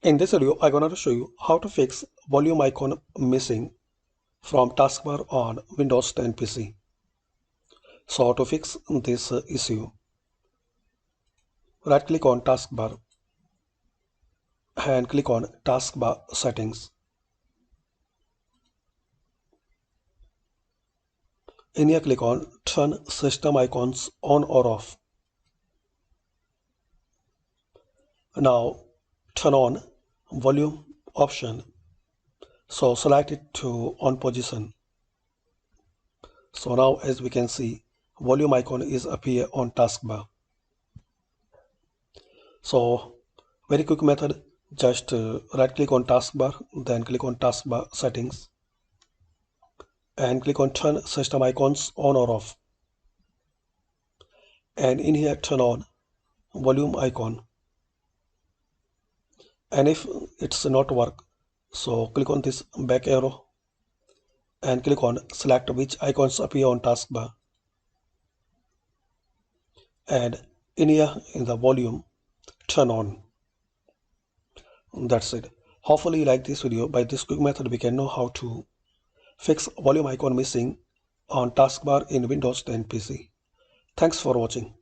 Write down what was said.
In this video, I'm going to show you how to fix volume icon missing from Taskbar on Windows 10 PC. So to fix this issue, right click on Taskbar and click on Taskbar settings. In here, click on turn system icons on or off. Now turn on volume option. So select it to on position. So now as we can see, volume icon is appear on taskbar. So very quick method, just right click on taskbar, then click on taskbar settings and click on turn system icons on or off. And in here turn on volume icon. And if it's not work, so click on this back arrow and click on select which icons appear on taskbar. And in here in the volume, turn on. That's it. Hopefully you like this video. By this quick method, we can know how to fix volume icon missing on taskbar in Windows 10 PC. Thanks for watching.